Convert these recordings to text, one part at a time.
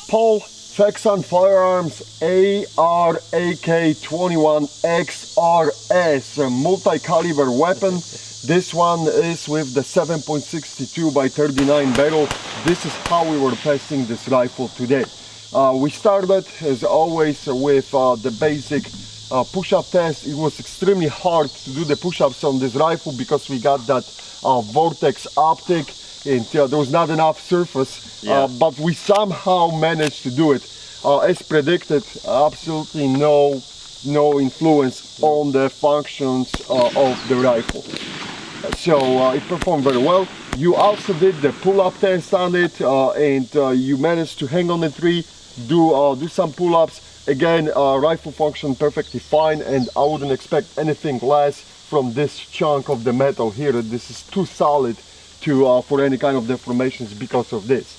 Paul, Texan Firearms AR-AK21 XRS, a multi-caliber weapon. This one is with the 7.62 by 39 barrel. This is how we were testing this rifle today. We started, as always, with the basic push-up test. It was extremely hard to do the push-ups on this rifle because we got that Vortex optic and there was not enough surface, but we somehow managed to do it. As predicted, absolutely no influence on the functions of the rifle. So it performed very well. You also did the pull-up test on it, and you managed to hang on the tree, do some pull-ups. Again, rifle functioned perfectly fine, and I wouldn't expect anything less from this chunk of the metal here. This is too solid to for any kind of deformations because of this.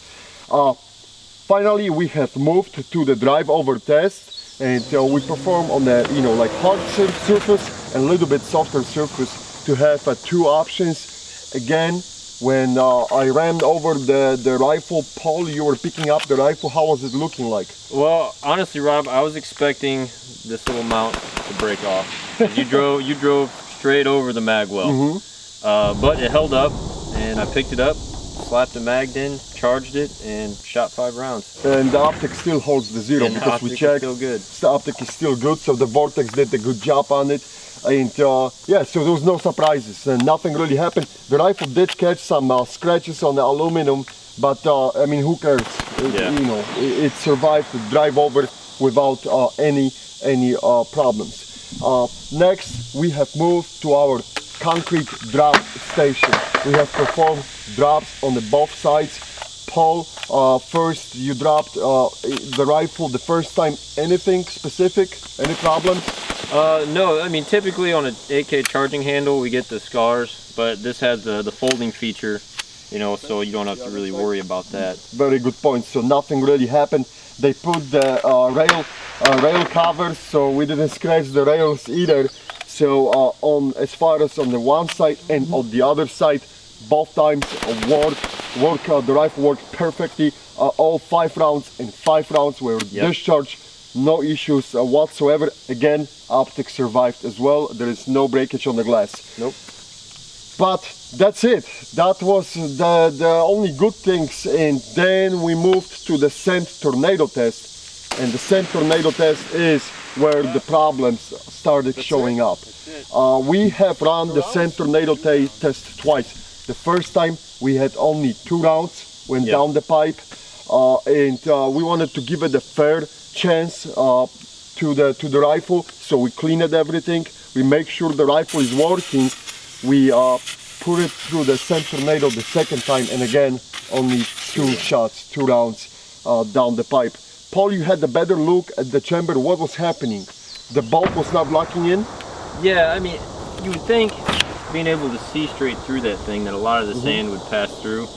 Finally, we have moved to the drive over test, and we perform on the like hard surface and a little bit softer surface to have two options. Again, when I ran over the rifle, Paul, you were picking up the rifle. How was it looking like? Well, honestly, Rob, I was expecting this little mount to break off. You drove straight over the mag well, but it held up, and I picked it up, slapped the mag in, charged it, and shot 5 rounds. And the optic still holds the zero, and because we checked. Still good. The optic is still good, so the Vortex did a good job on it. And yeah, so there was no surprises and nothing really happened. The rifle did catch some scratches on the aluminum, but I mean, who cares? It survived the drive over without any problems. Next, we have moved to our concrete drop station. We have performed drops on the both sides. Paul, first you dropped the rifle the first time. Anything specific? Any problems? No, I mean, typically on an AK charging handle we get the scars, but this has the folding feature, so you don't have to really worry about that. Very good point. So nothing really happened. They put the rail covers, so we didn't scratch the rails either. So as far as on the one side and on the other side, both times the rifle worked perfectly. All 5 rounds and 5 rounds were discharged. No issues whatsoever. Again, optics survived as well. There is no breakage on the glass. Nope. But that's it. That was the only good things. And then we moved to the scent tornado test. And the scent tornado test is where the problems started showing up. We have run the scent tornado test twice. The first time we had only 2 rounds went down the pipe, and we wanted to give it a fair chance to the rifle, so we cleaned everything. We make sure the rifle is working. We put it through the scent tornado the second time, and again only 2 shots, 2 rounds down the pipe. Paul, you had a better look at the chamber. What was happening? The bolt was not locking in? Yeah, I mean, you would think being able to see straight through that thing that a lot of the sand would pass through,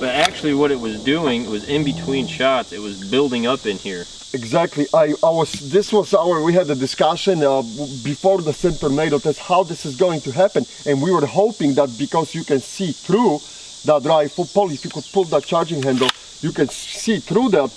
but actually what it was doing was in between shots, it was building up in here. Exactly. We had a discussion before the scent tornado test how this is going to happen, and we were hoping that because you can see through that rifle, Paul, if you could pull that charging handle, you can see through that,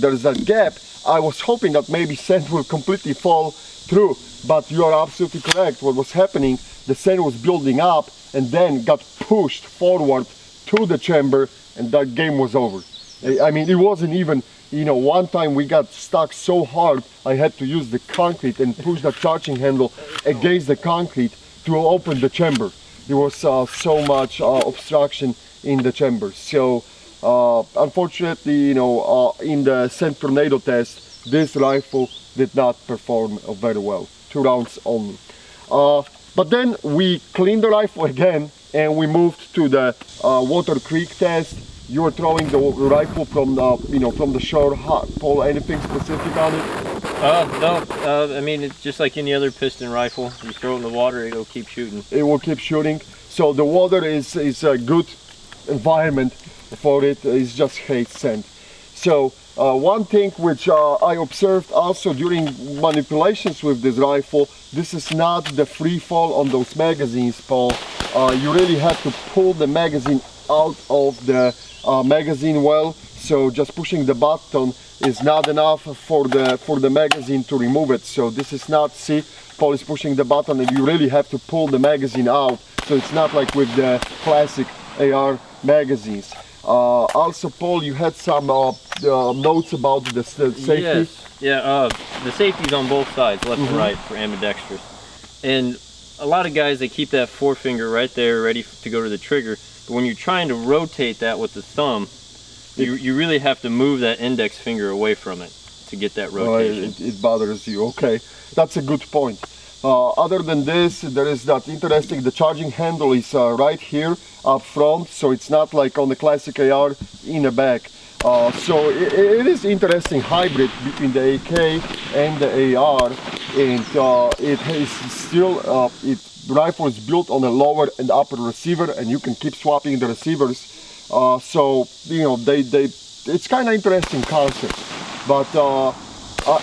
there's that gap. I was hoping that maybe sand will completely fall through, but you are absolutely correct. What was happening, the sand was building up and then got pushed forward to the chamber, and that game was over. I mean, it wasn't even, one time we got stuck so hard, I had to use the concrete and push the charging handle against the concrete to open the chamber. There was so much obstruction in the chamber. So unfortunately, in the scent tornado test, this rifle did not perform very well. 2 rounds only. But then we cleaned the rifle again, and we moved to the Water Creek test. You were throwing the rifle from the shore. Paul, anything specific on it? No. I mean, it's just like any other piston rifle. You throw it in the water, it'll keep shooting. It will keep shooting. So the water is a good environment for it. It's just hate sand. So One thing which I observed also during manipulations with this rifle, this is not the free fall on those magazines, Paul. You really have to pull the magazine out of the magazine well, so just pushing the button is not enough for the magazine to remove it. So this is not, see, Paul is pushing the button and you really have to pull the magazine out, so it's not like with the classic AR magazines. Also, Paul, you had some notes about the safety. Yes, yeah, the safety's on both sides, left and right, for ambidextrous. And a lot of guys, they keep that forefinger right there ready to go to the trigger, but when you're trying to rotate that with the thumb, you really have to move that index finger away from it to get that rotation. It bothers you, okay. That's a good point. Other than this, there is that interesting, the charging handle is right here up front, so it's not like on the classic AR in the back. So it is interesting hybrid between the AK and the AR, and it is still, the rifle is built on a lower and upper receiver, and you can keep swapping the receivers. So, you know, it's kind of interesting concept, but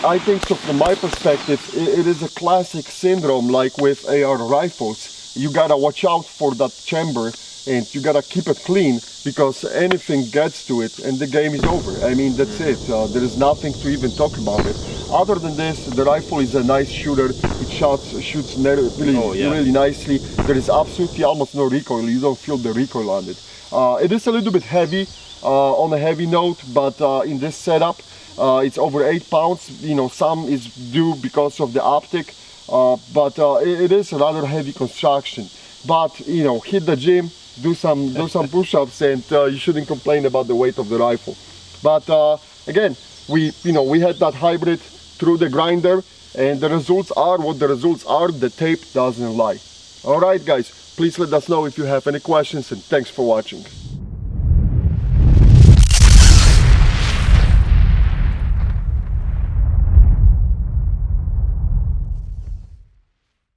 I think so from my perspective, it is a classic syndrome like with AR rifles. You gotta watch out for that chamber and you gotta keep it clean, because anything gets to it and the game is over. I mean, that's it. There is nothing to even talk about it. Other than this, the rifle is a nice shooter. It shoots really nicely. There is absolutely almost no recoil. You don't feel the recoil on it. It is a little bit heavy, on a heavy note, but in this setup, it's over 8 pounds. You know, some is due because of the optic, but it is a rather heavy construction. But you know, hit the gym, do some push-ups, and you shouldn't complain about the weight of the rifle. But again, we had that hybrid through the grinder, and the results are what the results are. The tape doesn't lie. All right, guys, please let us know if you have any questions, and thanks for watching.